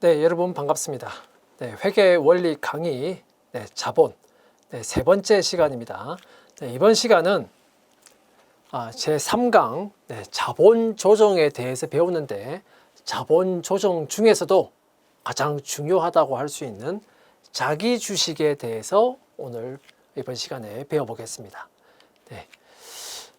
네, 여러분 반갑습니다. 네, 회계 원리 강의 자본 세 번째 시간입니다. 네, 이번 시간은 제3강 자본 조정에 대해서 배우는데 자본 조정 중에서도 가장 중요하다고 할 수 있는 자기 주식에 대해서 오늘 이번 시간에 배워보겠습니다. 네.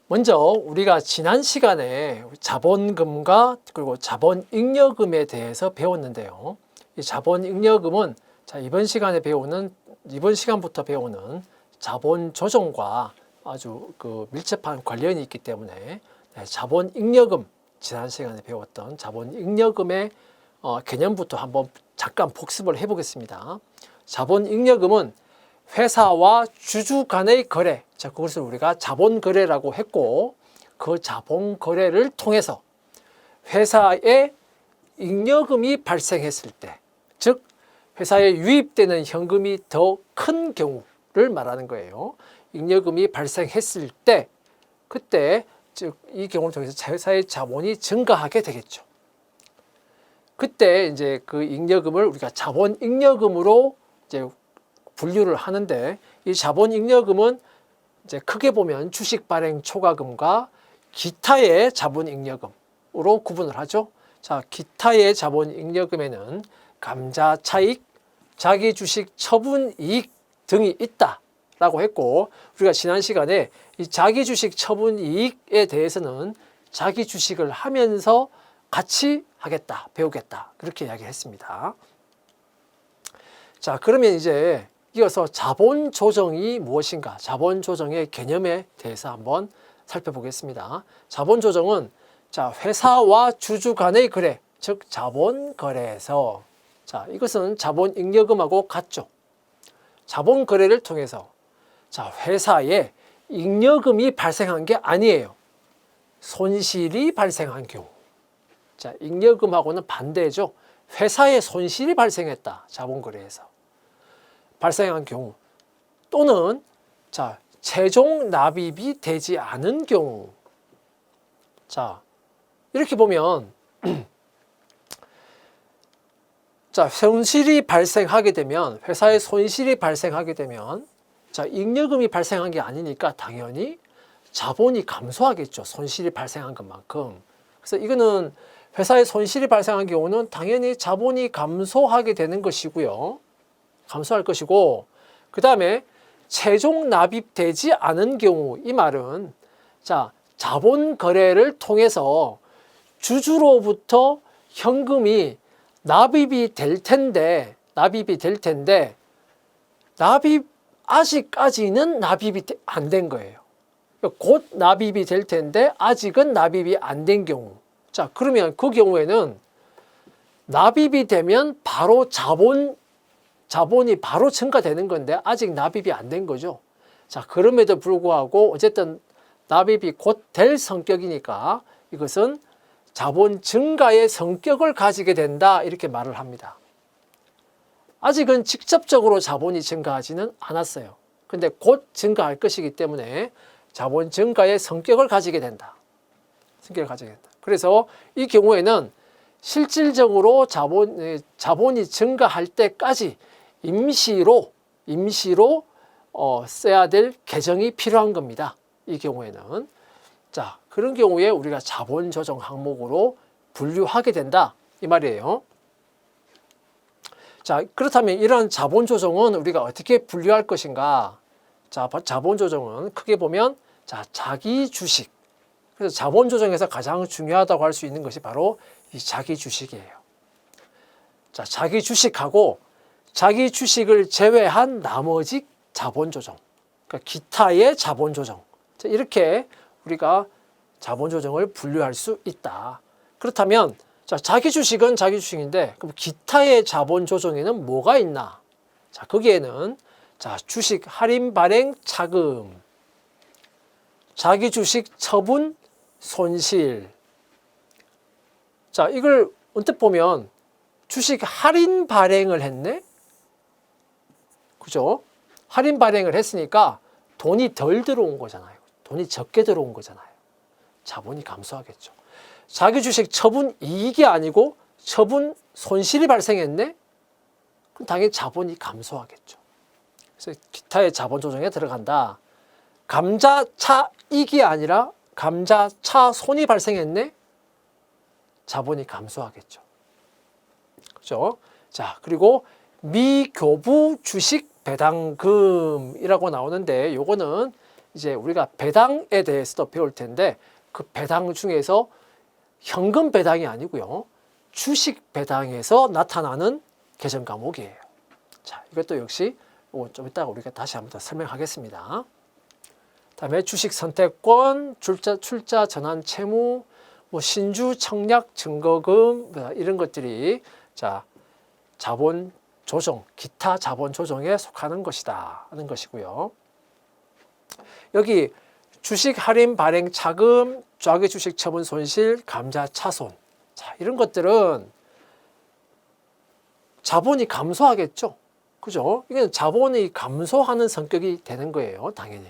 먼저 우리가 지난 시간에 자본금과 그리고 자본잉여금에 대해서 배웠는데요. 이 자본잉여금은 이번 시간부터 배우는 자본 조정과 아주 밀접한 관련이 있기 때문에 자본잉여금, 지난 시간에 배웠던 자본잉여금의 개념부터 한번 잠깐 복습을 해보겠습니다. 자본잉여금은 회사와 주주 간의 거래, 그것을 우리가 자본거래라고 했고, 그 자본거래를 통해서 회사에 잉여금이 발생했을 때, 즉 회사에 유입되는 현금이 더 큰 경우를 말하는 거예요. 잉여금이 발생했을 때, 그때 즉 이 경우를 통해서 회사의 자본이 증가하게 되겠죠. 그때 이제 그 잉여금을 우리가 자본잉여금으로 이제 분류를 하는데, 이 자본잉여금은 이제 크게 보면 주식 발행 초과금과 기타의 자본잉여금으로 구분을 하죠. 자, 기타의 자본잉여금에는 감자 차익, 자기 주식 처분 이익 등이 있다라고 했고, 우리가 지난 시간에 이 자기 주식 처분 이익에 대해서는 자기 주식을 하면서 같이 하겠다, 배우겠다, 그렇게 이야기했습니다. 자, 그러면 이제 이어서 자본 조정이 무엇인가, 자본 조정의 개념에 대해서 한번 살펴보겠습니다. 자본 조정은 회사와 주주 간의 거래, 즉 자본 거래에서 이것은 자본 잉여금하고 같죠. 자본 거래를 통해서 회사에 잉여금이 발생한 게 아니에요. 손실이 발생한 경우. 잉여금하고는 반대죠. 회사에 손실이 발생했다. 자본 거래에서 발생한 경우, 또는 최종 납입이 되지 않은 경우. 이렇게 보면 손실이 발생하게 되면, 회사에 손실이 발생하게 되면 잉여금이 발생한 게 아니니까 당연히 자본이 감소하겠죠. 손실이 발생한 것만큼. 그래서 이거는 회사에 손실이 발생한 경우는 당연히 자본이 감소하게 되는 것이고요. 감소할 것이고, 그 다음에 최종 납입되지 않은 경우, 이 말은 자본 거래를 통해서 주주로부터 현금이 납입이 될 텐데 아직까지는 납입이 안 된 거예요. 곧 납입이 될 텐데 아직은 납입이 안 된 경우. 그러면 그 경우에는 납입이 되면 바로 자본이 바로 증가되는 건데 아직 납입이 안 된 거죠. 그럼에도 불구하고 어쨌든 납입이 곧 될 성격이니까 이것은 자본 증가의 성격을 가지게 된다, 이렇게 말을 합니다. 아직은 직접적으로 자본이 증가하지는 않았어요. 근데 곧 증가할 것이기 때문에 자본 증가의 성격을 가지게 된다. 그래서 이 경우에는 실질적으로 자본이 증가할 때까지 임시로 써야 될 계정이 필요한 겁니다. 이 경우에는. 그런 경우에 우리가 자본 조정 항목으로 분류하게 된다, 이 말이에요. 그렇다면 이런 자본 조정은 우리가 어떻게 분류할 것인가? 자본 조정은 크게 보면 자기 주식. 그래서 자본 조정에서 가장 중요하다고 할 수 있는 것이 바로 이 자기 주식이에요. 자기 주식하고 자기 주식을 제외한 나머지 자본 조정, 그러니까 기타의 자본 조정, 이렇게 우리가 자본 조정을 분류할 수 있다. 그렇다면 자기 주식은 자기 주식인데, 그럼 기타의 자본 조정에는 뭐가 있나? 거기에는 주식 할인 발행 차금, 자기 주식 처분 손실. 이걸 언뜻 보면 주식 할인 발행을 했네? 그죠? 할인 발행을 했으니까 돈이 덜 들어온 거잖아요. 돈이 적게 들어온 거잖아요. 자본이 감소하겠죠. 자기 주식 처분 이익이 아니고 처분 손실이 발생했네? 그럼 당연히 자본이 감소하겠죠. 그래서 기타의 자본 조정에 들어간다. 감자차익이 아니라 감자차손이 발생했네? 자본이 감소하겠죠. 그죠? 자, 그리고 미교부 주식 배당금이라고 나오는데 요거는 이제 우리가 배당에 대해서도 배울 텐데 그 배당 중에서 현금 배당이 아니고요. 주식 배당에서 나타나는 개정 과목이에요. 자, 이것도 역시 좀 이따가 우리가 다시 한번 더 설명하겠습니다. 다음에 주식 선택권, 출자 전환 채무, 뭐 신주 청약 증거금 이런 것들이 자, 자본 조정, 기타 자본 조정에 속하는 것이다 하는 것이고요. 여기 주식 할인 발행 차금, 좌기 주식 처분 손실, 감자 차손. 자, 이런 것들은 자본이 감소하겠죠. 그죠? 이게 자본이 감소하는 성격이 되는 거예요, 당연히.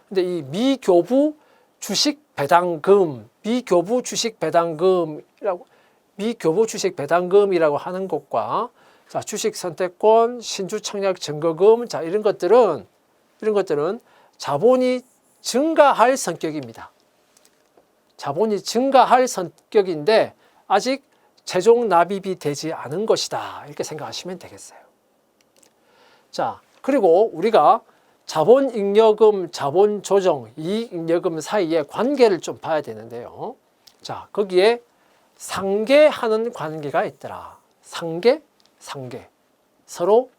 근데 이 미교부 주식 배당금, 미교부 주식 배당금이라고 하는 것과 자, 주식 선택권, 신주 청약 증거금, 자, 이런 것들은 자본이 증가할 성격입니다. 자본이 증가할 성격인데 아직 최종 납입이 되지 않은 것이다. 이렇게 생각하시면 되겠어요. 자, 그리고 우리가 자본잉여금, 자본조정, 이익잉여금 사이의 관계를 좀 봐야 되는데요. 자, 거기에 상계하는 관계가 있더라. 상계. 서로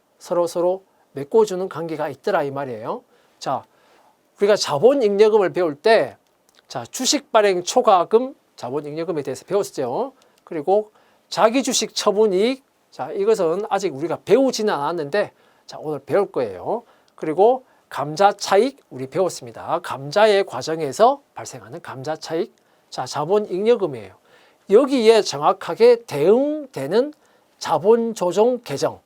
메꿔주는 관계가 있더라 이 말이에요. 자, 우리가 자본잉여금을 배울 때 자, 주식 발행 초과금, 자본잉여금에 대해서 배웠죠. 그리고 자기주식 처분이익, 자, 이것은 아직 우리가 배우지는 않았는데 자, 오늘 배울 거예요. 그리고 감자차익 우리 배웠습니다. 감자의 과정에서 발생하는 감자차익, 자, 자본잉여금이에요. 여기에 정확하게 대응되는 자본조정 개정.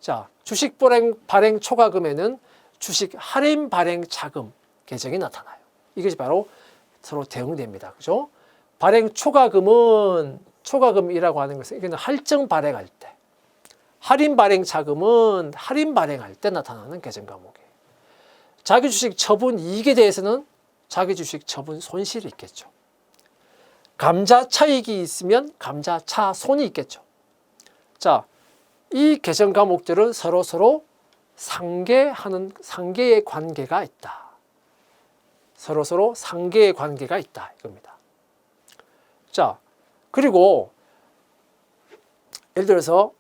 자, 주식 발행 초과금에는 주식 할인 발행 차금 개정이 나타나요. 이것이 바로 서로 대응됩니다. 그죠? 발행 초과금이라고 하는 것은 이거는 할증 발행할 때, 할인 발행 차금은 할인 발행할 때 나타나는 개정 과목이에요. 자기 주식 처분 이익에 대해서는 자기 주식 처분 손실이 있겠죠. 감자 차익이 있으면 감자 차손이 있겠죠. 자, 이 개정 과목들은 서로 상계의 관계가 있다. 서로 상계의 관계가 있다 이겁니다. 자, 그리고 예를 들어서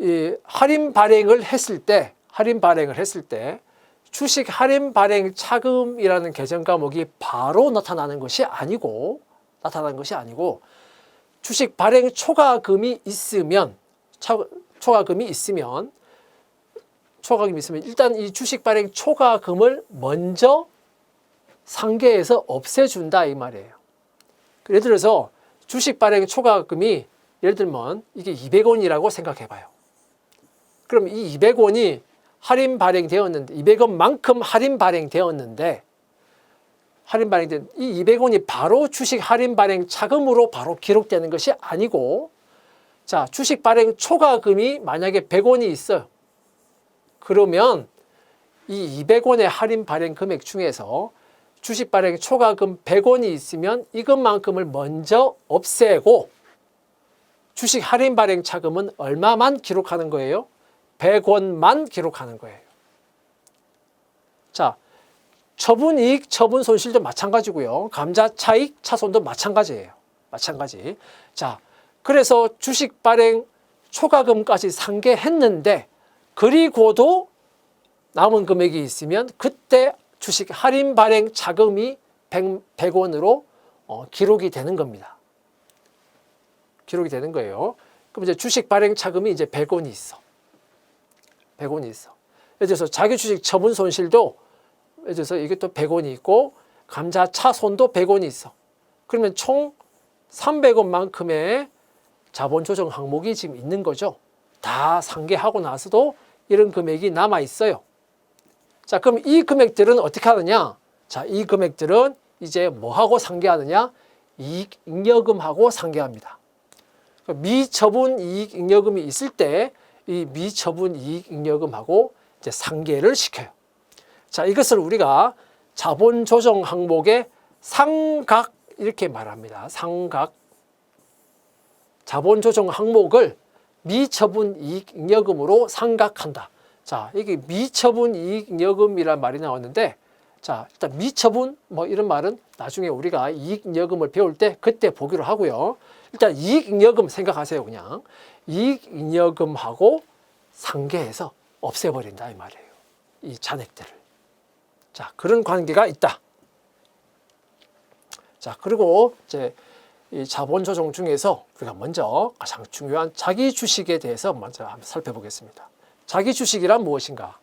이 할인 발행을 했을 때 주식 할인 발행 차금이라는 개정 과목이 바로 나타나는 것이 아니고 주식 발행 초과금이 있으면 일단 이 주식 발행 초과금을 먼저 상계에서 없애준다 이 말이에요. 예를 들어서 주식 발행 초과금이 예를 들면 이게 200원이라고 생각해 봐요. 그럼 이 200원이 할인 발행되었는데 200원만큼 할인 발행되었는데 이 200원이 바로 주식 할인 발행 차금으로 바로 기록되는 것이 아니고 자, 주식 발행 초과금이 만약에 100원이 있어요. 그러면 이 200원의 할인 발행 금액 중에서 주식 발행 초과금 100원이 있으면 이것만큼을 먼저 없애고 주식 할인 발행 차금은 얼마만 기록하는 거예요? 100원만 기록하는 거예요. 자, 처분이익, 처분손실도 마찬가지고요. 감자차익, 차손도 마찬가지예요. 마찬가지. 자, 그래서 주식 발행 초과금까지 상계했는데 그리고도 남은 금액이 있으면 그때 주식 할인 발행 차금이 100원으로 기록이 되는 겁니다. 기록이 되는 거예요. 그럼 이제 주식 발행 차금이 이제 100원이 있어. 100원이 있어. 예를 들어서 자기 주식 처분 손실도 예를 들어서 이게 또 100원이 있고 감자 차손도 100원이 있어. 그러면 총 300원만큼의 자본 조정 항목이 지금 있는 거죠. 다 상계하고 나서도 이런 금액이 남아 있어요. 자, 그럼 이 금액들은 어떻게 하느냐? 자, 이 금액들은 이제 뭐하고 상계하느냐? 이익잉여금하고 상계합니다. 미처분 이익잉여금이 있을 때 이 미처분 이익잉여금하고 이제 상계를 시켜요. 자, 이것을 우리가 자본 조정 항목의 상각 이렇게 말합니다. 상각. 자본 조정 항목을 미처분 이익잉여금으로 상각한다. 자, 이게 미처분 이익잉여금이란 말이 나왔는데, 자, 일단 미처분 뭐 이런 말은 나중에 우리가 이익잉여금을 배울 때 그때 보기로 하고요. 일단 이익잉여금 생각하세요. 그냥 이익잉여금하고 상계해서 없애버린다 이 말이에요. 이 잔액들을. 자, 그런 관계가 있다. 자, 그리고 이제 이 자본 조정 중에서 우리가 먼저 가장 중요한 자기 주식에 대해서 먼저 한번 살펴보겠습니다. 자기 주식이란 무엇인가?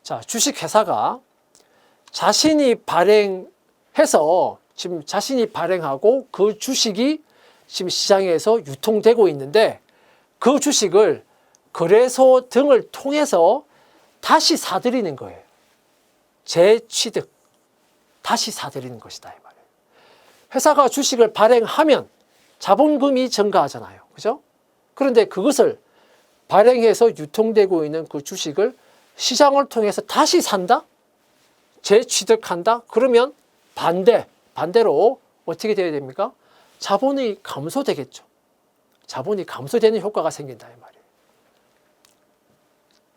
자, 주식 회사가 자신이 발행해서 지금 자신이 발행하고 그 주식이 지금 시장에서 유통되고 있는데 그 주식을 거래소 등을 통해서 다시 사들이는 거예요. 재취득, 다시 사들이는 것이다 이 말이에요. 회사가 주식을 발행하면 자본금이 증가하잖아요. 그죠? 그런데 그것을 발행해서 유통되고 있는 그 주식을 시장을 통해서 다시 산다? 재취득한다? 그러면 반대로 어떻게 돼야 됩니까? 자본이 감소되겠죠. 자본이 감소되는 효과가 생긴다 이 말이에요.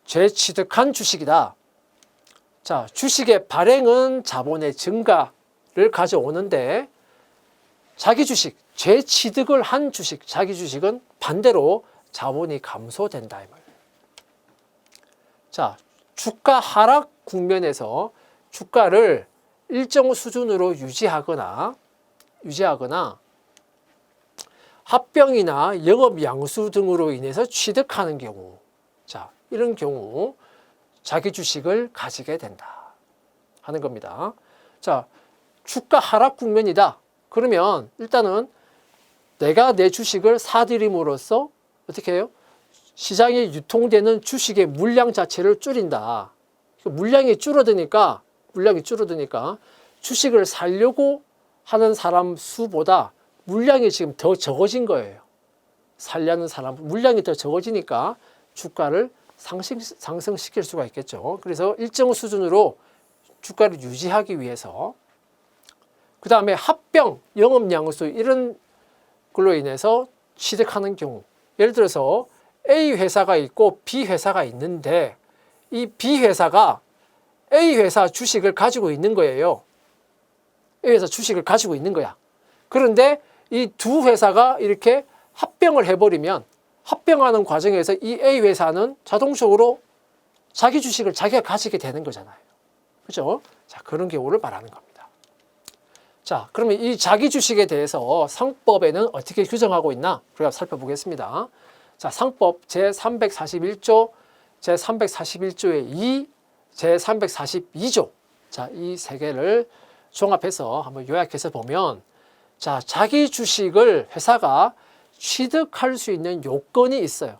재취득한 주식이다. 자, 주식의 발행은 자본의 증가를 가져오는데 자기 주식, 재취득을 한 주식, 자기 주식은 반대로 자본이 감소된다 이 말이에요. 자, 주가 하락 국면에서 주가를 일정 수준으로 유지하거나 합병이나 영업 양수 등으로 인해서 취득하는 경우, 자, 이런 경우 자기 주식을 가지게 된다 하는 겁니다. 자, 주가 하락 국면이다. 그러면 일단은 내가 내 주식을 사들임으로써 어떻게 해요? 시장에 유통되는 주식의 물량 자체를 줄인다. 물량이 줄어드니까 주식을 사려고 하는 사람 수보다 물량이 지금 더 적어진 거예요. 살려는 사람 물량이 더 적어지니까 주가를 상승시킬 수가 있겠죠. 그래서 일정 수준으로 주가를 유지하기 위해서, 그 다음에 합병, 영업양수 이런 걸로 인해서 취득하는 경우, 예를 들어서 A 회사가 있고 B 회사가 있는데 이 B 회사가 A 회사 주식을 가지고 있는 거예요. A 회사 주식을 가지고 있는 거야. 그런데 이 두 회사가 이렇게 합병을 해버리면 합병하는 과정에서 이 A 회사는 자동적으로 자기 주식을 자기가 가지게 되는 거잖아요. 그죠? 자, 그런 경우를 말하는 겁니다. 자, 그러면 이 자기 주식에 대해서 상법에는 어떻게 규정하고 있나? 우리가 살펴보겠습니다. 자, 상법 제341조, 제341조의 2, 제342조. 자, 이 세 개를 종합해서 한번 요약해서 보면, 자, 자기 주식을 회사가 취득할 수 있는 요건이 있어요.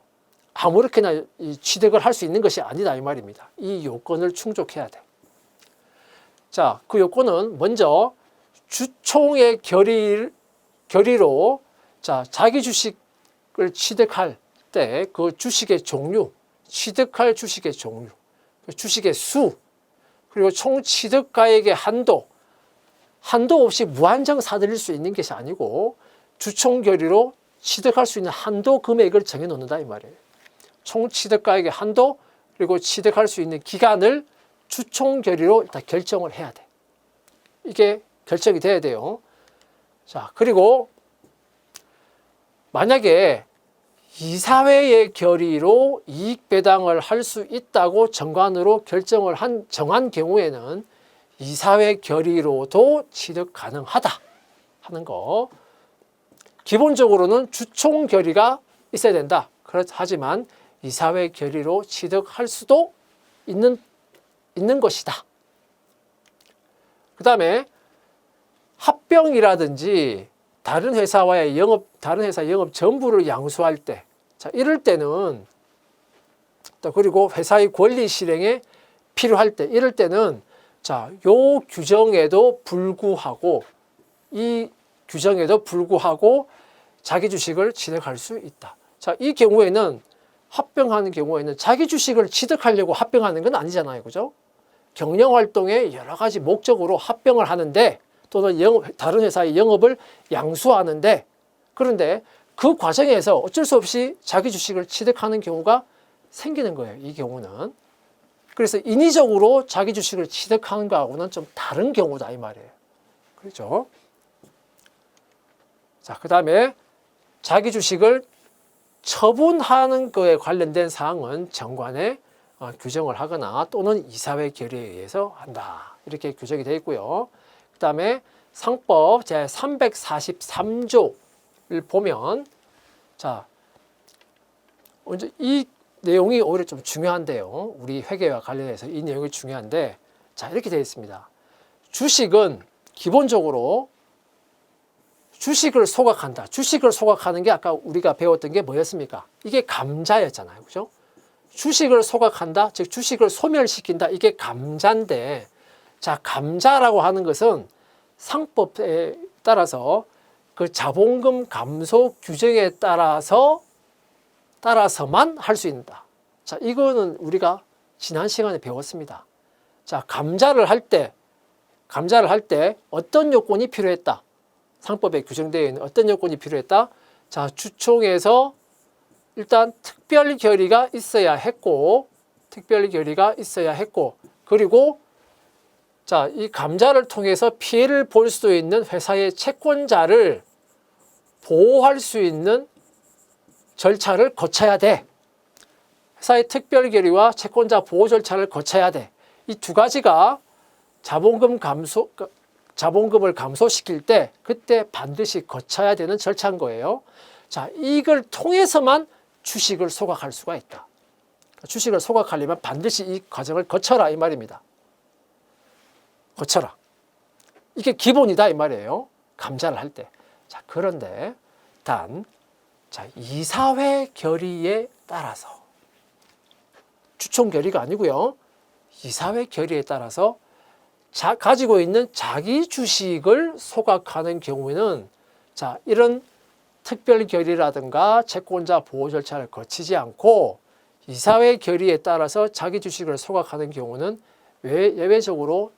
아무렇게나 취득을 할 수 있는 것이 아니다 이 말입니다. 이 요건을 충족해야 돼. 자, 그 요건은 먼저 주총의 결의로 자, 자기 주식을 취득할 때 그 주식의 종류, 취득할 주식의 종류, 주식의 수, 그리고 총 취득가액의 한도 없이 무한정 사들일 수 있는 것이 아니고 주총 결의로 취득할 수 있는 한도 금액을 정해놓는다 이 말이에요. 총 취득가액의 한도, 그리고 취득할 수 있는 기간을 주총 결의로 일단 결정을 해야 돼. 이게 결정이 돼야 돼요. 자, 그리고 만약에 이사회의 결의로 이익 배당을 할 수 있다고 정관으로 정한 경우에는 이사회 결의로도 취득 가능하다 하는 거. 기본적으로는 주총 결의가 있어야 된다. 하지만 이사회 결의로 취득할 수도 있는 것이다. 그 다음에 합병이라든지 다른 회사 영업 전부를 양수할 때, 자, 이럴 때는, 또 그리고 회사의 권리 실행에 필요할 때, 이럴 때는, 자, 요 규정에도 불구하고, 자기 주식을 취득할 수 있다. 자, 이 경우에는 합병하는 경우에는 자기 주식을 취득하려고 합병하는 건 아니잖아요. 그죠? 경영활동의 여러 가지 목적으로 합병을 하는데 또는 다른 회사의 영업을 양수하는데 그런데 그 과정에서 어쩔 수 없이 자기 주식을 취득하는 경우가 생기는 거예요. 이 경우는. 그래서 인위적으로 자기 주식을 취득하는 거하고는 좀 다른 경우다 이 말이에요. 그렇죠? 자, 그 다음에 자기 주식을 처분하는 것에 관련된 사항은 정관에 규정을 하거나 또는 이사회 결의에 의해서 한다. 이렇게 규정이 되어 있고요. 그 다음에 상법 제343조를 보면 자, 먼저 이 내용이 오히려 좀 중요한데요. 우리 회계와 관련해서 이 내용이 중요한데 자, 이렇게 되어 있습니다. 주식은 기본적으로 주식을 소각한다. 주식을 소각하는 게 아까 우리가 배웠던 게 뭐였습니까? 이게 감자였잖아요. 그죠? 주식을 소각한다. 즉 주식을 소멸시킨다. 이게 감자인데 자, 감자라고 하는 것은 상법에 따라서 그 자본금 감소 규정에 따라서만 할 수 있다. 자, 이거는 우리가 지난 시간에 배웠습니다. 자, 감자를 할 때 어떤 요건이 필요했다. 상법에 규정되어 있는 어떤 요건이 필요했다. 자, 주총에서 일단 특별 결의가 있어야 했고, 그리고 자, 이 감자를 통해서 피해를 볼 수 있는 회사의 채권자를 보호할 수 있는 절차를 거쳐야 돼. 회사의 특별 결의와 채권자 보호 절차를 거쳐야 돼. 이 두 가지가 자본금을 감소시킬 때 그때 반드시 거쳐야 되는 절차인 거예요. 자, 이걸 통해서만 주식을 소각할 수가 있다. 주식을 소각하려면 반드시 이 과정을 거쳐라 이 말입니다. 거쳐라. 이게 기본이다 이 말이에요. 감자를 할 때. 자, 그런데 자, 이사회 결의에 따라서 주총 결의가 아니고요. 이사회 결의에 따라서 가지고 있는 자기 주식을 소각하는 경우에는 자, 이런 특별 결의라든가 채권자 보호 절차를 거치지 않고 이사회 결의에 따라서 자기 주식을 소각하는 경우는 예외적으로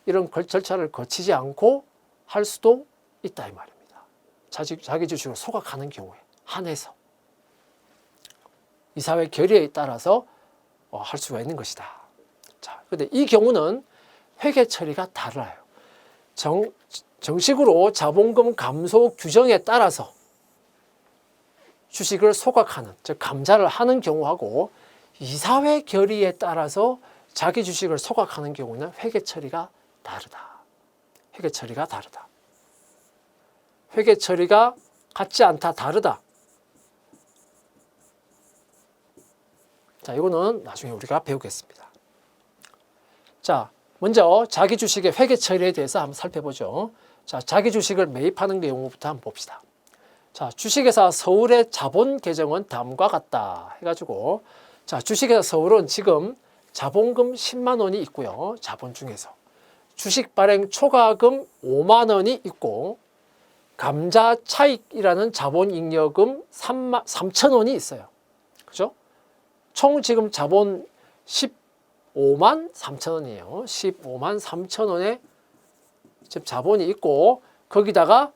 이런 절차를 거치지 않고 할 수도 있다 이 말입니다. 자기 주식을 소각하는 경우에 한해서 이사회 결의에 따라서 할 수가 있는 것이다. 자, 근데 이 경우는 회계 처리가 달라요. 정식으로 자본금 감소 규정에 따라서 주식을 소각하는, 즉 감자를 하는 경우하고 이사회 결의에 따라서 자기 주식을 소각하는 경우는 회계 처리가 다르다. 회계 처리가 다르다. 회계 처리가 같지 않다, 다르다. 자, 이거는 나중에 우리가 배우겠습니다. 자, 먼저 자기 주식의 회계 처리에 대해서 한번 살펴보죠. 자, 자기 주식을 매입하는 내용부터 한번 봅시다. 자, 주식회사 서울의 자본 계정은 다음과 같다 해가지고 자, 주식회사 서울은 지금 자본금 10만 원이 있고요. 자본 중에서 주식 발행 초과금 5만 원이 있고 감자 차익이라는 자본 잉여금 3천 원이 있어요. 그죠? 총 지금 자본 15만 3천 원이에요. 15만 3천 원의 지금 자본이 있고 거기다가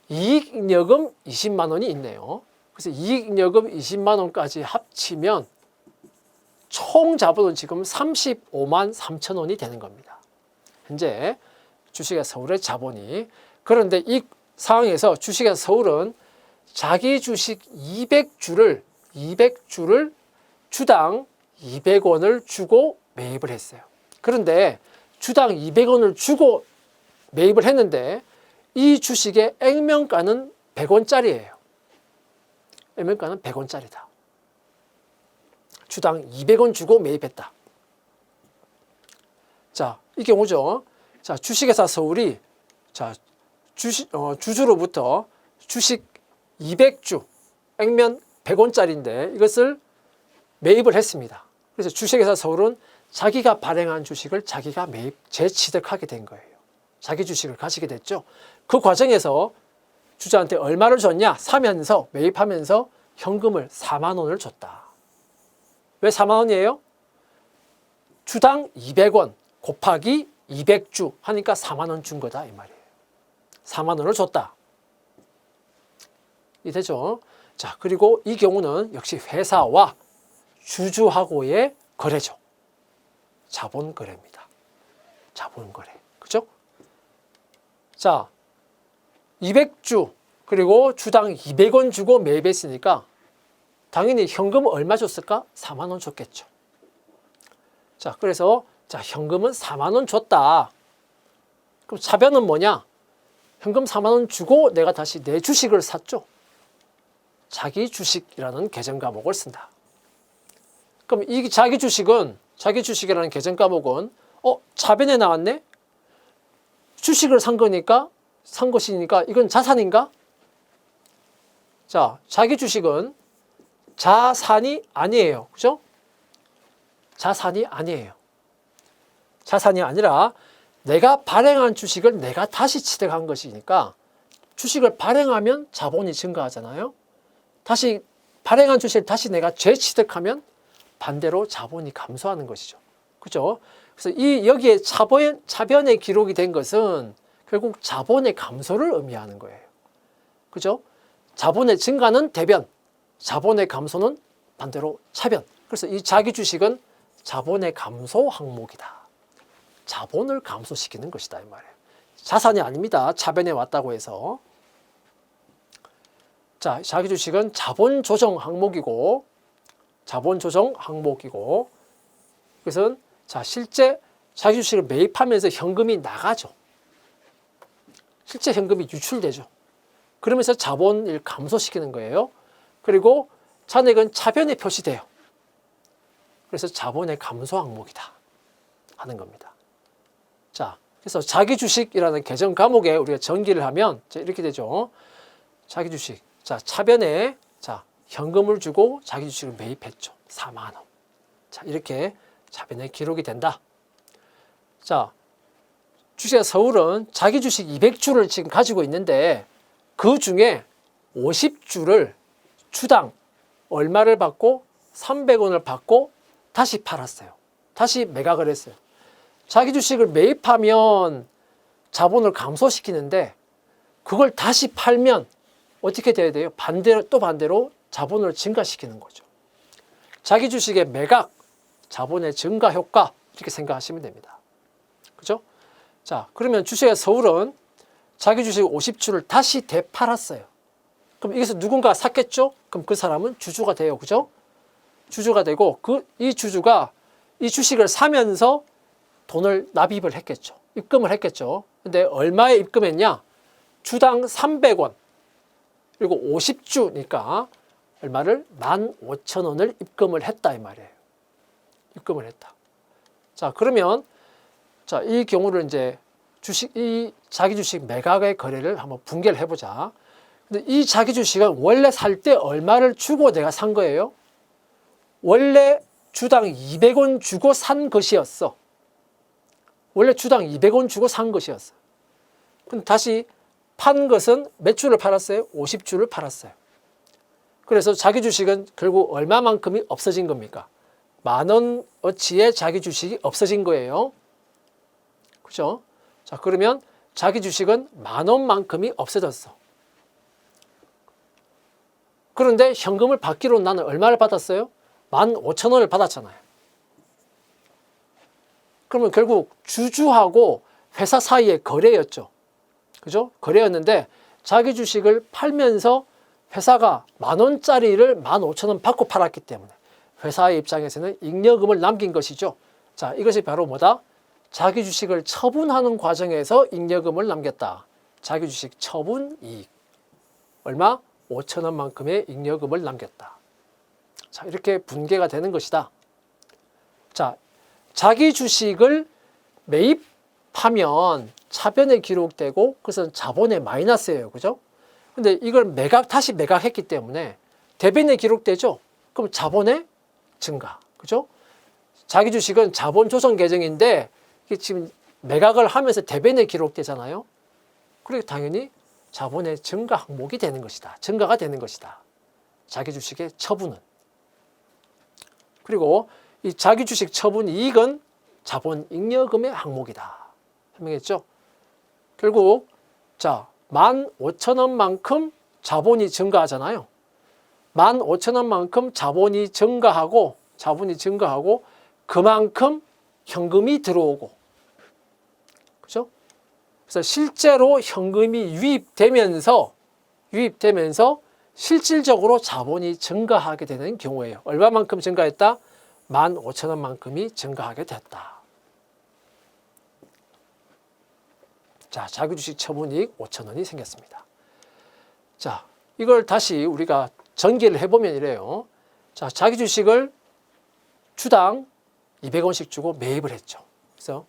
이익잉여금 20만 원이 있네요. 그래서 이익잉여금 20만 원까지 합치면 총 자본은 지금 35만 3천 원이 되는 겁니다. 현재 주식회사 서울의 자본이. 그런데 이 상황에서 주식회사 서울은 자기 주식 200주를 주당 200원을 주고 매입을 했어요. 그런데 주당 200원을 주고 매입을 했는데 이 주식의 액면가는 100원짜리예요. 액면가는 100원짜리다. 주당 200원 주고 매입했다. 자, 이 경우죠. 자, 주식회사 서울이 자, 주주로부터 주식 200주, 액면 100원짜리인데 이것을 매입을 했습니다. 그래서 주식회사 서울은 자기가 발행한 주식을 자기가 재취득하게 된 거예요. 자기 주식을 가지게 됐죠. 그 과정에서 주주한테 얼마를 줬냐? 사면서, 매입하면서 현금을 4만 원을 줬다. 왜 4만 원이에요? 주당 200원 곱하기 200주 하니까 4만 원 준 거다 이 말이에요. 4만 원을 줬다. 이 되죠? 자, 그리고 이 경우는 역시 회사와 주주하고의 거래죠. 자본 거래입니다. 자본 거래. 그죠? 자, 200주 그리고 주당 200원 주고 매입했으니까 당연히 현금 얼마 줬을까? 4만 원 줬겠죠. 자, 그래서 자, 현금은 4만 원 줬다. 그럼 차변은 뭐냐? 현금 4만 원 주고 내가 다시 내 주식을 샀죠. 자기 주식이라는 계정 과목을 쓴다. 그럼 이 자기 주식이라는 계정 과목은 차변에 나왔네? 주식을 산 것이니까 이건 자산인가? 자, 자기 주식은 자산이 아니에요. 그죠? 자산이 아니에요. 자산이 아니라 내가 발행한 주식을 내가 다시 취득한 것이니까 주식을 발행하면 자본이 증가하잖아요. 다시 발행한 주식을 다시 내가 재취득하면 반대로 자본이 감소하는 것이죠. 그죠? 그래서 여기에 차변에 기록이 된 것은 결국 자본의 감소를 의미하는 거예요. 그죠? 자본의 증가는 대변, 자본의 감소는 반대로 차변. 그래서 이 자기 주식은 자본의 감소 항목이다. 자본을 감소시키는 것이다 이 말이에요. 자산이 아닙니다. 차변에 왔다고 해서. 자, 자기 주식은 자본 조정 항목이고 그것은 자, 실제 자기 주식을 매입하면서 현금이 나가죠. 실제 현금이 유출되죠. 그러면서 자본을 감소시키는 거예요. 그리고 잔액은 차변에 표시돼요. 그래서 자본의 감소 항목이다 하는 겁니다. 자, 그래서 자기 주식이라는 계정 과목에 우리가 전기를 하면 이렇게 되죠. 자기 주식. 자, 차변에 자, 현금을 주고 자기 주식을 매입했죠. 4만 원. 자, 이렇게 차변에 기록이 된다. 자, 주식회 서울은 자기 주식 200주를 지금 가지고 있는데 그 중에 50주를 주당 얼마를 받고 300원을 받고 다시 팔았어요. 다시 매각을 했어요. 자기 주식을 매입하면 자본을 감소시키는데 그걸 다시 팔면 어떻게 돼야 돼요? 반대로 자본을 증가시키는 거죠. 자기 주식의 매각, 자본의 증가 효과 이렇게 생각하시면 됩니다. 그죠? 자, 그러면 주식회 서울은 자기 주식 50주를 다시 되팔았어요. 그럼 여기서 누군가 샀겠죠? 그럼 그 사람은 주주가 돼요. 그죠? 주주가 되고 이 주주가 이 주식을 사면서 돈을 납입을 했겠죠. 입금을 했겠죠. 근데 얼마에 입금했냐? 주당 300원. 그리고 50주니까 얼마를? 15,000원을 입금을 했다 이 말이에요. 입금을 했다. 자, 그러면 자, 이 경우를 이제 이 자기 주식 매각의 거래를 한번 분개를 해보자. 근데 이 자기 주식은 원래 살 때 얼마를 주고 내가 산 거예요? 원래 주당 200원 주고 산 것이었어. 원래 주당 200원 주고 산 것이었어. 근데 다시 판 것은 몇 주를 팔았어요? 50주를 팔았어요. 그래서 자기 주식은 결국 얼마만큼이 없어진 겁니까? 10,000원어치의 자기 주식이 없어진 거예요. 그죠? 자, 그러면 자기 주식은 10,000원만큼이 없어졌어. 그런데 현금을 받기로 나는 얼마를 받았어요? 15,000원을 받았잖아요. 그러면 결국 주주하고 회사 사이의 거래였죠. 그죠? 거래였는데 자기 주식을 팔면서 회사가 10,000원짜리를 15,000원 받고 팔았기 때문에 회사의 입장에서는 잉여금을 남긴 것이죠. 자, 이것이 바로 뭐다? 자기 주식을 처분하는 과정에서 잉여금을 남겼다. 자기 주식 처분 이익. 얼마? 5,000원만큼의 잉여금을 남겼다. 자, 이렇게 분개가 되는 것이다. 자, 자기 주식을 매입하면 차변에 기록되고 그것은 자본의 마이너스예요. 그죠? 근데 이걸 다시 매각했기 때문에 대변에 기록되죠? 그럼 자본의 증가. 그죠? 자기 주식은 자본 조정 계정인데 이게 지금 매각을 하면서 대변에 기록되잖아요. 그리고 당연히 자본의 증가 항목이 되는 것이다. 증가가 되는 것이다. 자기 주식의 처분은. 그리고 이 자기 주식 처분 이익은 자본 잉여금의 항목이다. 설명했죠? 결국 자 15,000원만큼 자본이 증가하잖아요. 15,000원만큼 자본이 증가하고 그만큼 현금이 들어오고, 그죠? 그래서 실제로 현금이 유입되면서 실질적으로 자본이 증가하게 되는 경우예요. 얼마만큼 증가했다? 15,000원만큼이 증가하게 됐다. 자, 자기주식 처분이익 5,000원이 생겼습니다. 자, 이걸 다시 우리가 전개를 해보면 이래요. 자, 자기주식을 주당 200원씩 주고 매입을 했죠. 그래서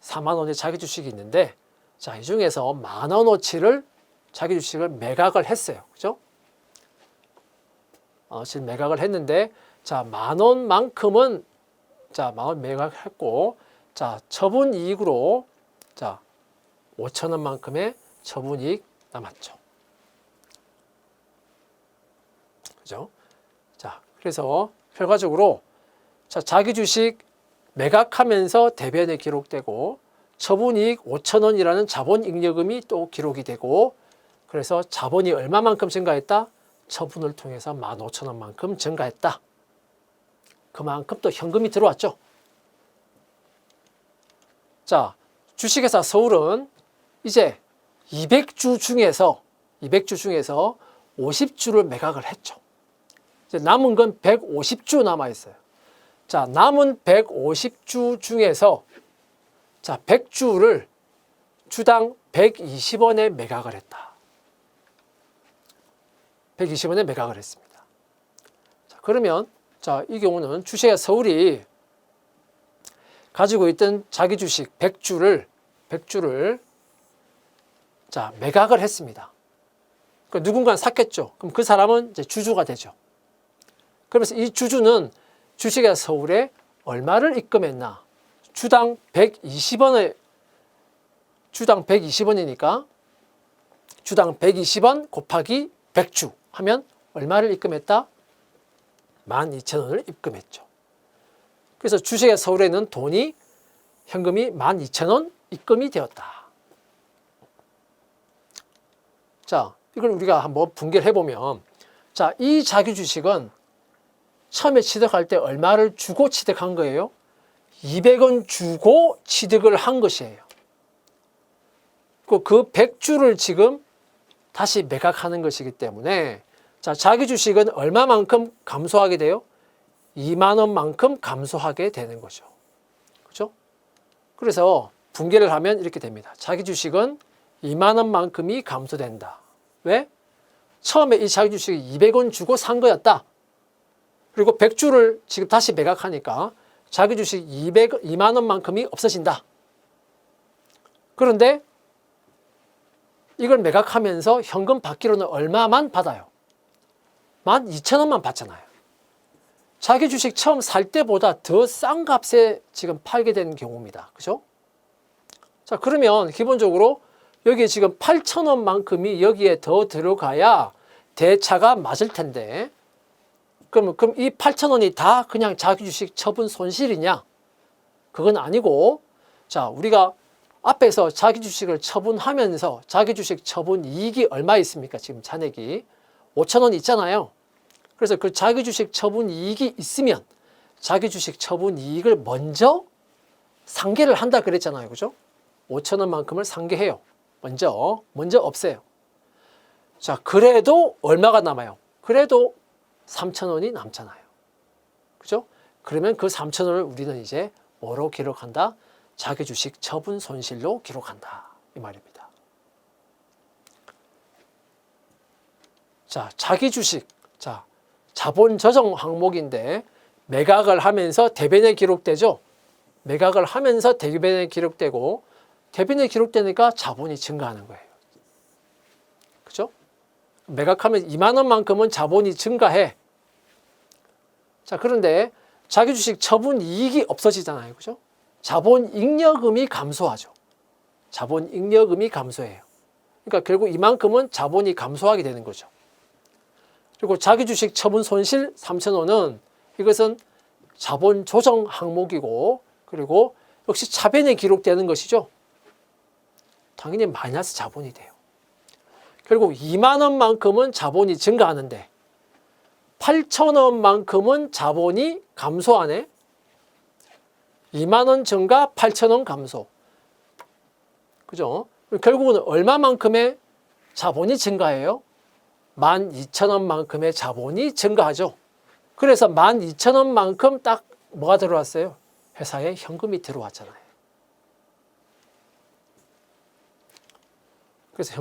4만 원의 자기주식이 있는데, 자, 이 중에서 10,000원어치를 자기주식을 매각을 했어요. 그죠? 지금 매각을 했는데, 자, 10,000원만큼은, 자, 10,000원 매각했고, 자, 처분이익으로, 자, 5,000원만큼의 처분이익 남았죠. 그죠? 자, 그래서 결과적으로, 자, 자기 주식 매각하면서 대변에 기록되고, 처분이익 5,000원이라는 자본잉여금이 또 기록이 되고, 그래서 자본이 얼마만큼 증가했다? 처분을 통해서 15,000원만큼 증가했다. 그만큼 또 현금이 들어왔죠. 자, 주식회사 서울은 이제 200주 중에서 50주를 매각을 했죠. 이제 남은 건 150주 남아 있어요. 자, 남은 150주 중에서, 자, 100주를 주당 120원에 매각을 했다. 120원에 매각을 했습니다. 자, 그러면, 자, 이 경우는 주식회사 서울이 가지고 있던 자기 주식 100주를 자, 매각을 했습니다. 그러니까 누군가는 샀겠죠. 그럼 그 사람은 이제 주주가 되죠. 그러면서 이 주주는 주식회사 서울에 얼마를 입금했나? 주당 120원이니까 주당 120원 곱하기 100주 하면 얼마를 입금했다? 12,000원을 입금했죠. 그래서 주식회사 서울에는 돈이 현금이 12,000원 입금이 되었다. 자, 이걸 우리가 한번 분개를 해보면, 자, 이 자기 주식은 처음에 취득할 때 얼마를 주고 취득한 거예요? 200원 주고 취득을 한 것이에요. 그 100주를 지금 다시 매각하는 것이기 때문에, 자, 자기 주식은 얼마만큼 감소하게 돼요? 2만 원만큼 감소하게 되는 거죠. 그렇죠? 그래서 분개를 하면 이렇게 됩니다. 자기 주식은 2만 원만큼이 감소된다. 왜? 처음에 이 자기 주식이 200원 주고 산 거였다. 그리고 100주를 지금 다시 매각하니까 자기 주식 2만 원만큼이 없어진다. 그런데 이걸 매각하면서 현금 받기로는 얼마만 받아요? 12,000원만 받잖아요. 자기 주식 처음 살 때보다 더 싼 값에 지금 팔게 되는 경우입니다. 그죠? 자, 그러면 기본적으로 여기에 지금 8,000원만큼이 여기에 더 들어가야 대차가 맞을 텐데, 그럼 이 8,000원이 다 그냥 자기 주식 처분 손실이냐? 그건 아니고, 자, 우리가 앞에서 자기 주식을 처분하면서 자기 주식 처분 이익이 얼마 있습니까? 지금 잔액이 5,000원 있잖아요. 그래서 그 자기 주식 처분 이익이 있으면 자기 주식 처분 이익을 먼저 상계를 한다 그랬잖아요. 그죠? 5,000원만큼을 상계해요. 먼저 없애요. 자, 그래도 얼마가 남아요? 그래도 3,000원이 남잖아요. 그죠? 그러면 그 3,000원을 우리는 이제 뭐로 기록한다? 자기 주식 처분 손실로 기록한다. 이 말입니다. 자, 자기 주식. 자, 자본 조정 항목인데 매각을 하면서 대변에 기록되죠. 매각을 하면서 대변에 기록되고, 대변에 기록되니까 자본이 증가하는 거예요. 그죠? 매각하면 2만 원만큼은 자본이 증가해. 자, 그런데 자기 주식 처분 이익이 없어지잖아요. 그죠? 자본 잉여금이 감소하죠. 자본 잉여금이 감소해요. 그러니까 결국 이만큼은 자본이 감소하게 되는 거죠. 그리고 자기주식 처분 손실 3,000원은 이것은 자본 조정 항목이고, 그리고 역시 차변에 기록되는 것이죠. 당연히 마이너스 자본이 돼요. 결국 2만 원만큼은 자본이 증가하는데 8,000원만큼은 자본이 감소하네. 2만 원 증가, 8,000원 감소. 그죠? 결국은 얼마만큼의 자본이 증가해요? 12,000원만큼의 자본이 증가하죠. 그래서 12,000원만큼 딱 뭐가 들어왔어요? 회사에 현금이 들어왔잖아요. 그래서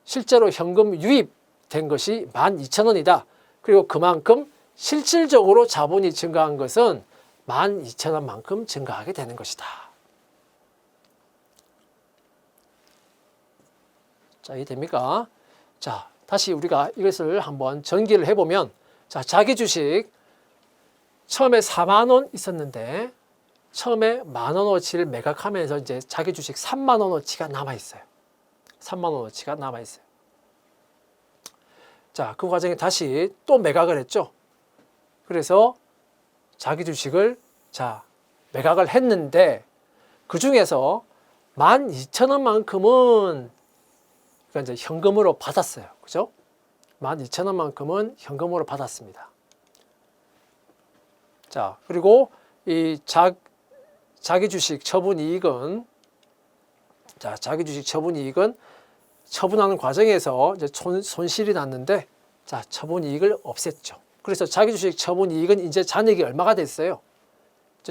실제로 현금 유입된 것이 12,000원이다. 그리고 그만큼 실질적으로 자본이 증가한 것은 12,000원만큼 증가하게 되는 것이다. 자, 이해됩니까? 자, 다시 우리가 이것을 한번 전기를 해보면, 자, 자기 주식 처음에 4만 원 있었는데 처음에 10,000원어치를 매각하면서 이제 자기 주식 3만 원어치가 남아 있어요. 3만 원어치가 남아 있어요. 자, 그 과정에 다시 또 매각을 했죠. 그래서 자기 주식을 매각을 했는데 그 중에서 12,000원만큼은 그러니까 이제 현금으로 받았어요. 그죠? 12,000원만큼은 현금으로 받았습니다. 자, 그리고 이 자기 주식 처분 이익은 자기 주식 처분 이익은 처분하는 과정에서 이제 손실이 났는데 처분 이익을 없앴죠. 그래서 자기 주식 처분 이익은 이제 잔액이 얼마가 됐어요?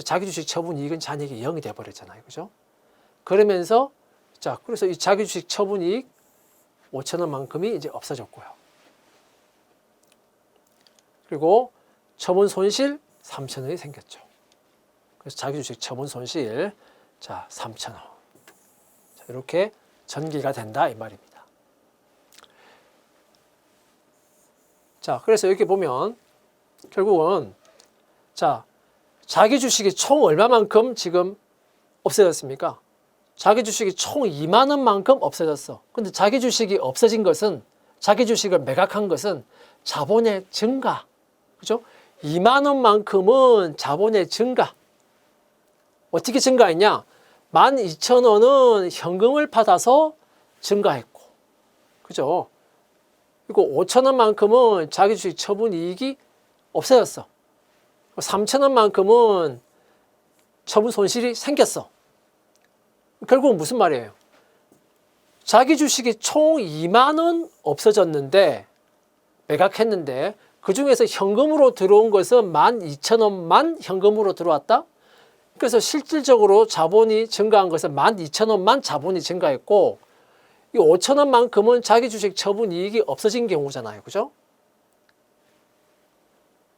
자기 주식 처분 이익은 잔액이 0이 돼 버렸잖아요. 그죠? 그러면서 그래서 이 자기 주식 처분 이익 5,000원만큼이 이제 없어졌고요. 그리고 처분 손실 3,000원이 생겼죠. 그래서 자기 주식 처분 손실 3,000원. 이렇게 전개가 된다 이 말입니다. 그래서 여기 보면 결국은 자기 주식이 총 얼마만큼 지금 없어졌습니까? 자기 주식이 총 2만 원만큼 없어졌어. 근데 자기 주식이 없어진 것은, 자기 주식을 매각한 것은 자본의 증가. 그죠? 2만 원만큼은 자본의 증가. 어떻게 증가했냐? 12,000원은 현금을 받아서 증가했고, 그죠? 그리고 5,000원만큼은 자기 주식 처분 이익이 없어졌어. 3,000원만큼은 처분 손실이 생겼어. 결국은 무슨 말이에요? 자기 주식이 총 2만 원 없어졌는데, 매각했는데 그 중에서 현금으로 들어온 것은 12,000원만 현금으로 들어왔다? 그래서 실질적으로 자본이 증가한 것은 12,000원만 자본이 증가했고, 이 5,000원만큼은 자기 주식 처분 이익이 없어진 경우잖아요. 그죠?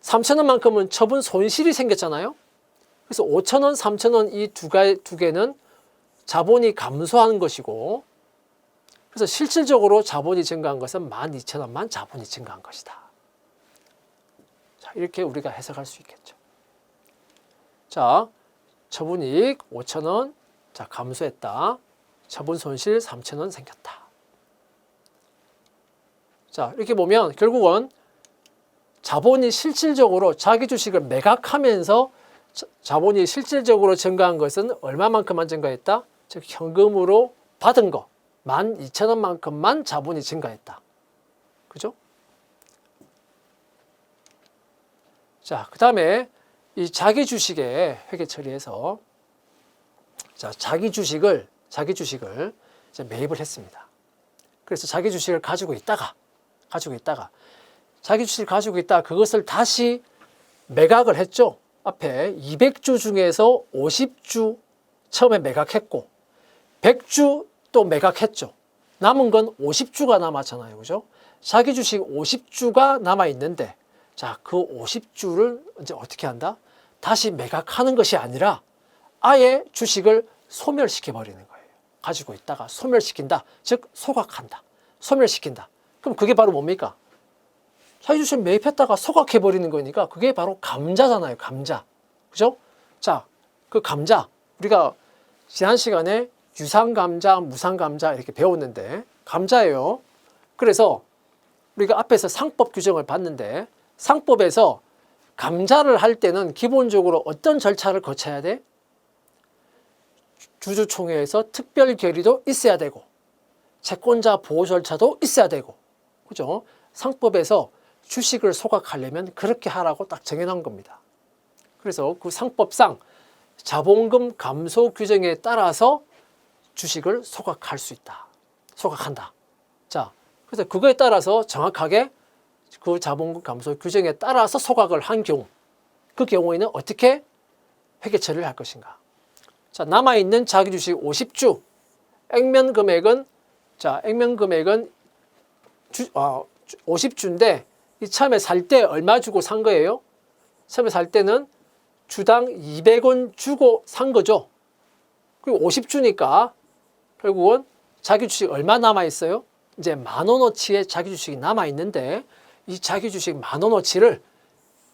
3,000원만큼은 처분 손실이 생겼잖아요. 그래서 5,000원, 3,000원 이 두 개는 자본이 감소하는 것이고, 그래서 실질적으로 자본이 증가한 것은 12,000원만 자본이 증가한 것이다. 이렇게 우리가 해석할 수 있겠죠. 처분이익 5,000원, 감소했다. 처분 손실 3,000원 생겼다. 이렇게 보면 결국은 자본이 실질적으로 자기 주식을 매각하면서 자본이 실질적으로 증가한 것은 얼마만큼만 증가했다? 즉 현금으로 받은 거 12,000원만큼만 자본이 증가했다. 그죠? 그 다음에 이 자기 주식에 회계 처리해서 자기 주식을 이제 매입을 했습니다. 그래서 자기 주식을 가지고 있다가 자기 주식을 가지고 있다가 그것을 다시 매각을 했죠. 앞에 200주 중에서 50주 처음에 매각했고 100주 또 매각했죠. 남은 건 50주가 남았잖아요. 그죠? 자기 주식 50주가 남아 있는데 그 50주를 이제 어떻게 한다? 다시 매각하는 것이 아니라 아예 주식을 소멸시켜 버리는 거예요. 가지고 있다가 소멸시킨다. 즉 소각한다. 소멸시킨다. 그럼 그게 바로 뭡니까? 자기 주식 매입했다가 소각해 버리는 거니까 그게 바로 감자잖아요. 감자. 그죠? 그 감자 우리가 지난 시간에 유상감자, 무상감자 이렇게 배웠는데 감자예요. 그래서 우리가 앞에서 상법 규정을 봤는데 상법에서 감자를 할 때는 기본적으로 어떤 절차를 거쳐야 돼? 주주총회에서 특별 결의도 있어야 되고 채권자 보호 절차도 있어야 되고, 그죠? 상법에서 주식을 소각하려면 그렇게 하라고 딱 정해놓은 겁니다. 그래서 그 상법상 자본금 감소 규정에 따라서 주식을 소각할 수 있다. 소각한다. 자, 그래서 그거에 따라서 정확하게 그 자본금 감소 규정에 따라서 소각을 한 경우, 그 경우에는 어떻게 회계 처리를 할 것인가? 자, 남아있는 자기 주식 50주, 액면 금액은 50주인데 이 처음에 살 때 얼마 주고 산 거예요? 처음에 살 때는 주당 200원 주고 산 거죠. 그리고 50주니까 결국은 자기 주식 얼마 남아 있어요? 이제 10,000원어치의 자기 주식이 남아 있는데 이 자기 주식 10,000원어치를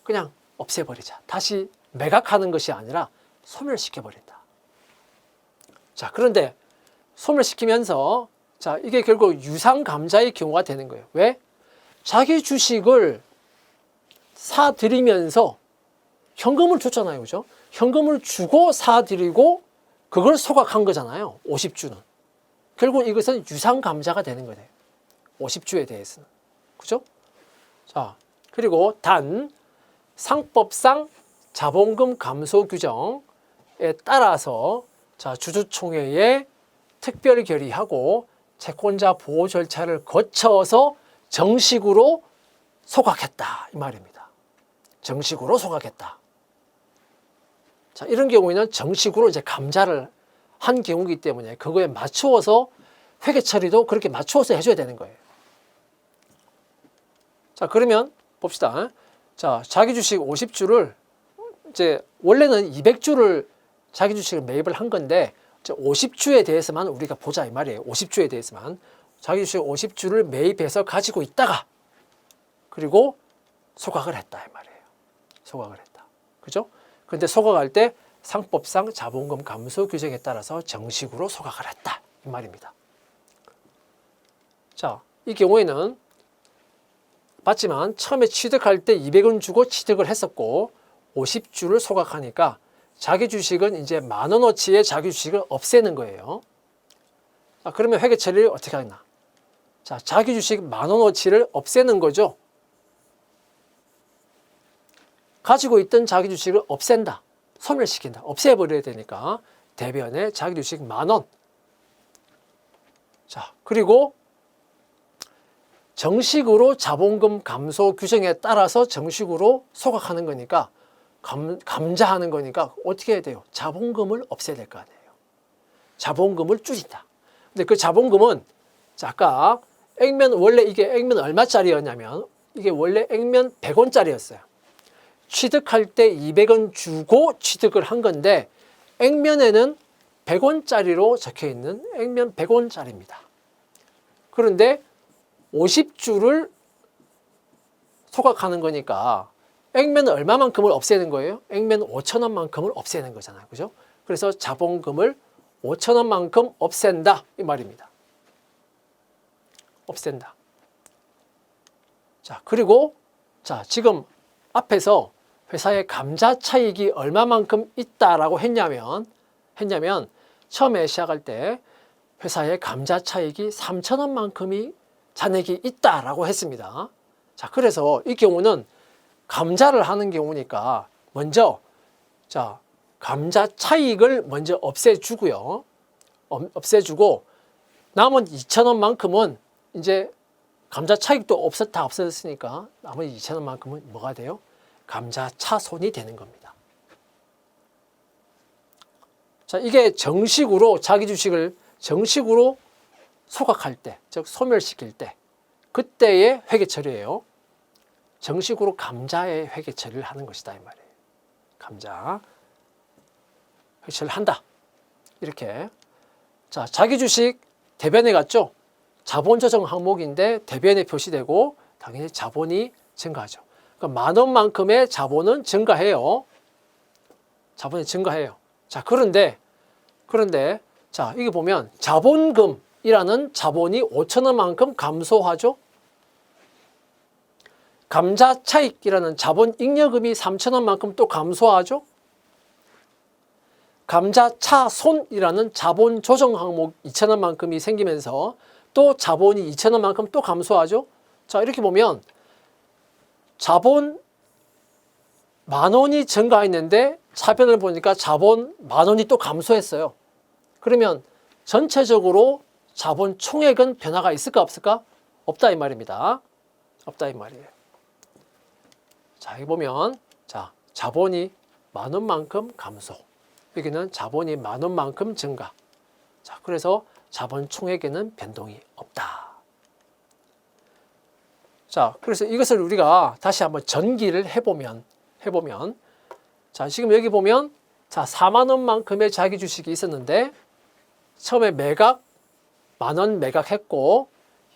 그냥 없애버리자. 다시 매각하는 것이 아니라 소멸시켜버린다. 자, 그런데 소멸시키면서 자, 이게 결국 유상감자의 경우가 되는 거예요. 왜? 자기 주식을 사들이면서 현금을 줬잖아요. 그죠? 현금을 주고 사들이고 그걸 소각한 거잖아요. 50주는. 결국 이것은 유상감자가 되는 거예요. 50주에 대해서는. 그죠? 자, 그리고 단 상법상 자본금 감소 규정에 따라서 자, 주주총회에 특별 결의하고 채권자 보호 절차를 거쳐서 정식으로 소각했다 이 말입니다. 정식으로 소각했다. 자, 이런 경우에는 정식으로 이제 감자를 한 경우이기 때문에 그거에 맞추어서 회계 처리도 그렇게 맞추어서 해줘야 되는 거예요. 자, 그러면 봅시다. 자, 자기 주식 50주를 이제 원래는 200주를 자기 주식을 매입을 한 건데 50주에 대해서만 우리가 보자 이 말이에요. 50주에 대해서만 자기 주식 50주를 매입해서 가지고 있다가 그리고 소각을 했다 이 말이에요. 소각을 했다. 그죠? 근데 소각할 때 상법상 자본금 감소 규정에 따라서 정식으로 소각을 했다 이 말입니다. 자, 이 경우에는 봤지만 처음에 취득할 때 200원 주고 취득을 했었고 50주를 소각하니까 자기 주식은 이제 10,000원어치의 자기 주식을 없애는 거예요. 자, 그러면 회계 처리를 어떻게 하나? 자, 자기 주식 10,000원어치를 없애는 거죠. 가지고 있던 자기 주식을 없앤다. 소멸시킨다. 없애버려야 되니까 대변에 자기 주식 10,000원. 자, 그리고 정식으로 자본금 감소 규정에 따라서 정식으로 소각하는 거니까 감자하는 거니까 어떻게 해야 돼요? 자본금을 없애야 될 거 아니에요. 자본금을 줄인다. 근데 그 자본금은 자, 아까 액면 원래 이게 액면 얼마짜리였냐면 이게 원래 액면 100원짜리였어요. 취득할 때 200원 주고 취득을 한 건데 액면에는 100원짜리로 적혀 있는 액면 100원짜리입니다. 그런데 50주를 소각하는 거니까 액면 얼마만큼을 없애는 거예요? 액면 5,000원만큼을 없애는 거잖아요. 그죠? 그래서 자본금을 5,000원만큼 없앤다 이 말입니다. 없앤다. 자, 그리고 자, 지금 앞에서 회사의 감자 차익이 얼마만큼 있다라고 했냐면 처음에 시작할 때 회사의 감자 차익이 3,000원만큼이 잔액이 있다라고 했습니다. 자, 그래서 이 경우는 감자를 하는 경우니까 먼저 자, 감자 차익을 먼저 없애주고요. 없애주고 남은 2,000원만큼은 이제 감자 차익도 다 없어졌으니까 나머지 2,000원만큼은 뭐가 돼요? 감자 차손이 되는 겁니다. 자, 이게 정식으로 자기 주식을 정식으로 소각할 때, 즉 소멸시킬 때 그때의 회계 처리예요. 정식으로 감자의 회계 처리를 하는 것이다 이 말이에요. 감자 회계 처리를 한다. 이렇게. 자, 자기 주식 대변에 갔죠. 자본 조정 항목인데 대변에 표시되고 당연히 자본이 증가하죠. 그러니까 10,000원만큼의 자본은 증가해요. 자본이 증가해요. 자, 그런데 자, 이게 보면 자본금이 차익이라는 자본이 5,000원만큼 감소하죠. 감자 차익이라는 자본 잉여금이 3,000원만큼 또 감소하죠. 감자 차손이라는 자본 조정 항목 2,000원만큼이 생기면서 또 자본이 2,000원만큼 또 감소하죠. 자, 이렇게 보면 자본 10,000원이 증가했는데 차변을 보니까 자본 10,000원이 또 감소했어요. 그러면 전체적으로 자본 총액은 변화가 있을까 없을까? 없다 이 말입니다. 없다 이 말이에요. 자, 여기 보면 자, 자본이 10,000원만큼 감소. 여기는 자본이 10,000원만큼 증가. 자, 그래서 자본 총액에는 변동이 없다. 자, 그래서 이것을 우리가 다시 한번 전기를 해보면 자, 지금 여기 보면 자, 40,000원만큼의 자기 주식이 있었는데 처음에 매각 10,000원 매각했고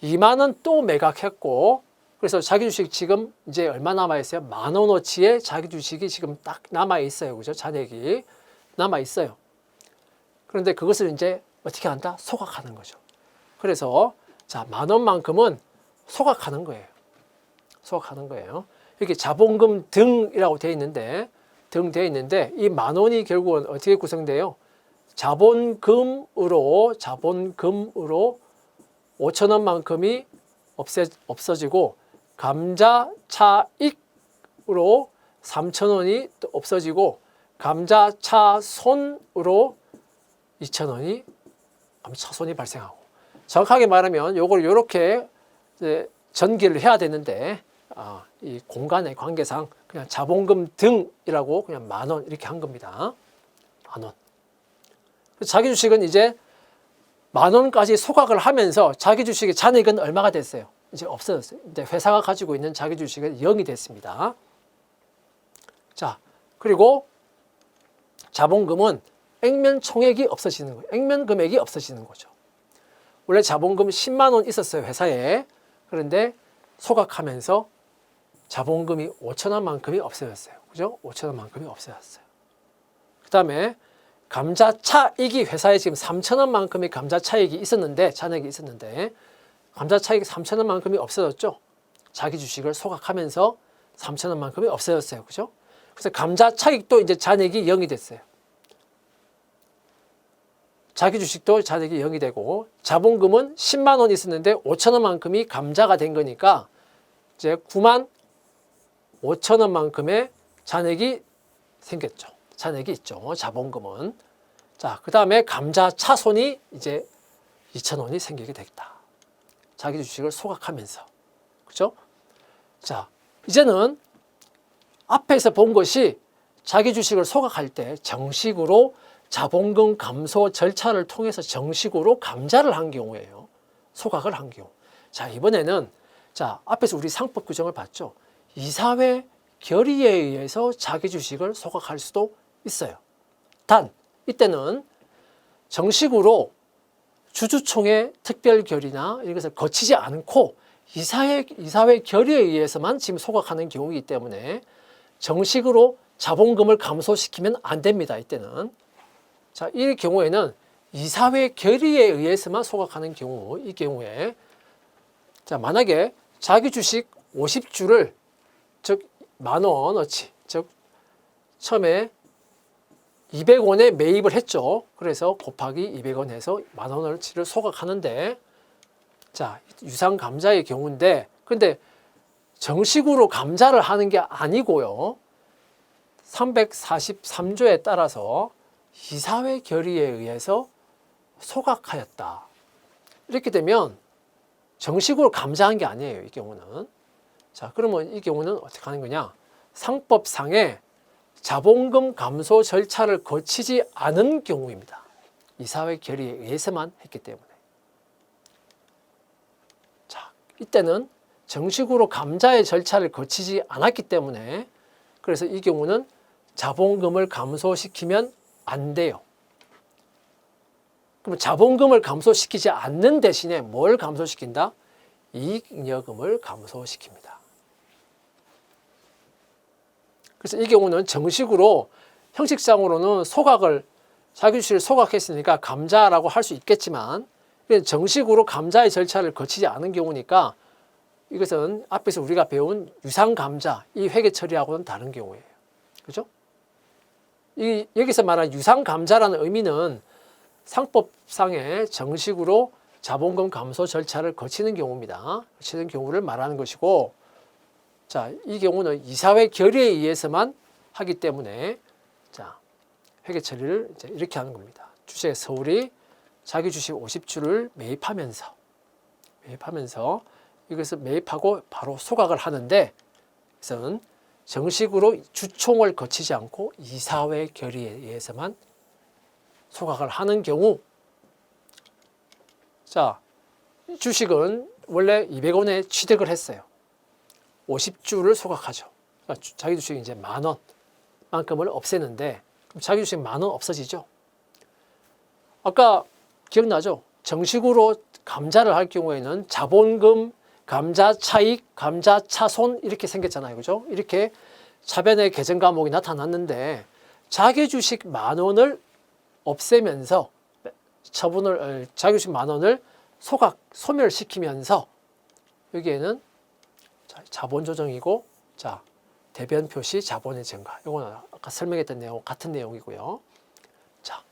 20,000원 또 매각했고 그래서 자기 주식 지금 이제 얼마 남아 있어요? 10,000원어치의 자기 주식이 지금 딱 남아 있어요. 그죠? 잔액이 남아 있어요. 그런데 그것을 이제 어떻게 한다? 소각하는 거죠. 그래서 자, 10,000원만큼은 소각하는 거예요. 소각하는 거예요. 이렇게 자본금 등이라고 되어 있는데 이 10,000원이 결국은 어떻게 구성돼요? 자본금으로 5,000원만큼이 없어지고 감자 차익으로 3,000원이 또 없어지고 감자 차손으로 2,000원이 차손이 발생하고 정확하게 말하면 요걸 이렇게 전개를 해야 되는데 이 공간의 관계상 그냥 자본금 등이라고 그냥 10,000원 이렇게 한 겁니다. 10,000원. 자기 주식은 이제 10,000원까지 소각을 하면서 자기 주식의 잔액은 얼마가 됐어요? 이제 없어졌어요. 이제 회사가 가지고 있는 자기 주식은 0이 됐습니다. 자, 그리고 자본금은 액면 총액이 없어지는 거예요. 액면 금액이 없어지는 거죠. 원래 자본금 10만 원 있었어요, 회사에. 그런데 소각하면서 자본금이 5,000원만큼이 없어졌어요. 그죠? 5,000원만큼이 없어졌어요. 그 다음에 감자 차익이 회사에 지금 3,000원만큼의 감자 차익이 있었는데, 잔액이 있었는데, 감자 차익이 3,000원만큼이 없어졌죠? 자기 주식을 소각하면서 3,000원만큼이 없어졌어요. 그죠? 그래서 감자 차익도 이제 잔액이 0이 됐어요. 자기 주식도 잔액이 0이 되고, 자본금은 10만 원 있었는데 5,000원만큼이 감자가 된 거니까, 이제 9만 5,000원만큼의 잔액이 생겼죠. 잔액이 있죠. 자본금은. 자, 그 다음에 감자 차손이 이제 2,000원이 생기게 되겠다. 자기 주식을 소각하면서. 그죠? 자, 이제는 앞에서 본 것이 자기 주식을 소각할 때 정식으로 자본금 감소 절차를 통해서 정식으로 감자를 한 경우예요. 소각을 한 경우. 자, 이번에는 자, 앞에서 우리 상법 규정을 봤죠. 이사회 결의에 의해서 자기 주식을 소각할 수도 있어요. 단, 이때는 정식으로 주주총회 특별 결의나 이것을 거치지 않고 이사회 결의에 의해서만 지금 소각하는 경우이기 때문에 정식으로 자본금을 감소시키면 안 됩니다. 이때는. 자, 이 경우에는 이사회 결의에 의해서만 소각하는 경우, 이 경우에 자, 만약에 자기 주식 50주를 즉 10,000원어치, 즉 처음에 200원에 매입을 했죠. 그래서 곱하기 200원 해서 10,000원어치를 소각하는데, 자, 유상 감자의 경우인데, 근데 정식으로 감자를 하는 게 아니고요. 343조에 따라서 이사회 결의에 의해서 소각하였다. 이렇게 되면 정식으로 감자한 게 아니에요. 이 경우는. 자, 그러면 이 경우는 어떻게 하는 거냐? 상법상에 자본금 감소 절차를 거치지 않은 경우입니다. 이사회 결의에 의해서만 했기 때문에. 자, 이때는 정식으로 감자의 절차를 거치지 않았기 때문에 그래서 이 경우는 자본금을 감소시키면 안 돼요. 그럼 자본금을 감소시키지 않는 대신에 뭘 감소시킨다? 이익잉여금을 감소시킵니다. 그래서 이 경우는 정식으로 형식상으로는 소각을 자기 주식을 소각했으니까 감자라고 할 수 있겠지만 정식으로 감자의 절차를 거치지 않은 경우니까 이것은 앞에서 우리가 배운 유상감자, 이 회계 처리하고는 다른 경우예요. 그죠? 여기서 말하는 유상감자라는 의미는 상법상의 정식으로 자본금 감소 절차를 거치는 경우입니다. 거치는 경우를 말하는 것이고, 자, 이 경우는 이사회 결의에 의해서만 하기 때문에, 자, 회계 처리를 이제 이렇게 하는 겁니다. 주식의 서울이 자기 주식 50주를 매입하면서 이것을 매입하고 바로 소각을 하는데, 이것은 정식으로 주총을 거치지 않고 이사회 결의에 의해서만 소각을 하는 경우, 자, 주식은 원래 200원에 취득을 했어요. 50주를 소각하죠. 그러니까 자기 주식이 이제 10,000원만큼을 없애는데, 그럼 자기 주식 10,000원 없어지죠. 아까 기억나죠? 정식으로 감자를 할 경우에는 자본금, 감자 차익, 감자 차손 이렇게 생겼잖아요. 그죠? 이렇게 차변의 계정 과목이 나타났는데, 자기 주식 10,000원을 없애면서 자기 주식 10,000원을 소멸시키면서 여기에는 자본 조정이고, 자, 대변 표시 자본의 증가. 이거는 아까 설명했던 내용 같은 내용이고요. 자,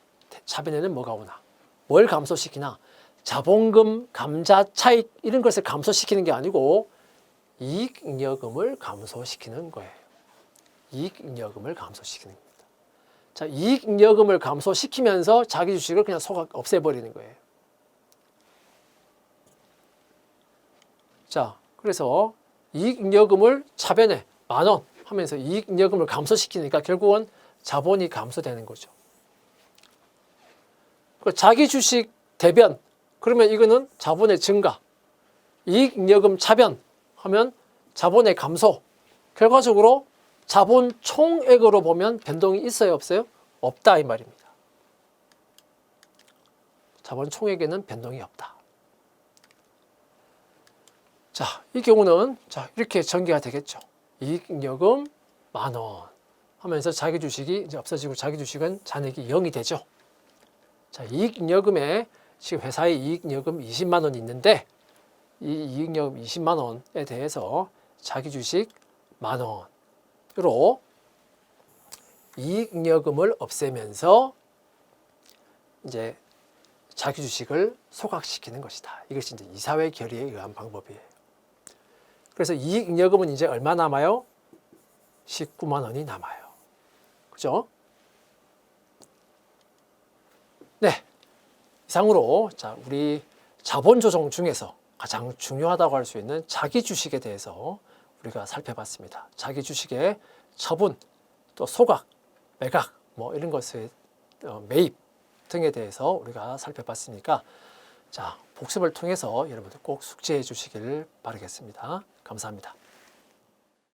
차변에는 뭐가 오나? 뭘 감소시키나? 자본금, 감자 차익 이런 것을 감소시키는 게 아니고 이익잉여금을 감소시키는 거예요. 이익잉여금을 감소시키는 겁니다. 자, 이익잉여금을 감소시키면서 자기 주식을 그냥 없애버리는 거예요. 자, 그래서 이익잉여금을 차변에 10,000원 하면서 이익잉여금을 감소시키니까 결국은 자본이 감소되는 거죠. 자기 주식 대변, 그러면 이거는 자본의 증가, 이익잉여금 차변 하면 자본의 감소, 결과적으로 자본 총액으로 보면 변동이 있어요, 없어요? 없다 이 말입니다. 자본 총액에는 변동이 없다. 자, 이 경우는 자, 이렇게 전개가 되겠죠. 이익잉여금 10,000원 하면서 자기 주식이 이제 없어지고 자기 주식은 잔액이 0이 되죠. 자, 이익잉여금에 지금 회사의 이익잉여금 20만 원이 있는데, 이 이익잉여금 20만 원에 대해서 자기 주식 10,000원으로 이익잉여금을 없애면서 이제 자기 주식을 소각시키는 것이다. 이것이 이제 이사회 결의에 의한 방법이에요. 그래서 이익잉여금은 이제 얼마 남아요? 19만 원이 남아요. 그죠? 네. 이상으로 자, 우리 자본 조정 중에서 가장 중요하다고 할 수 있는 자기 주식에 대해서 우리가 살펴봤습니다. 자기 주식의 처분, 또 소각, 매각, 뭐 이런 것의 매입 등에 대해서 우리가 살펴봤으니까, 자, 복습을 통해서 여러분들 꼭 숙지해 주시길 바라겠습니다. 감사합니다.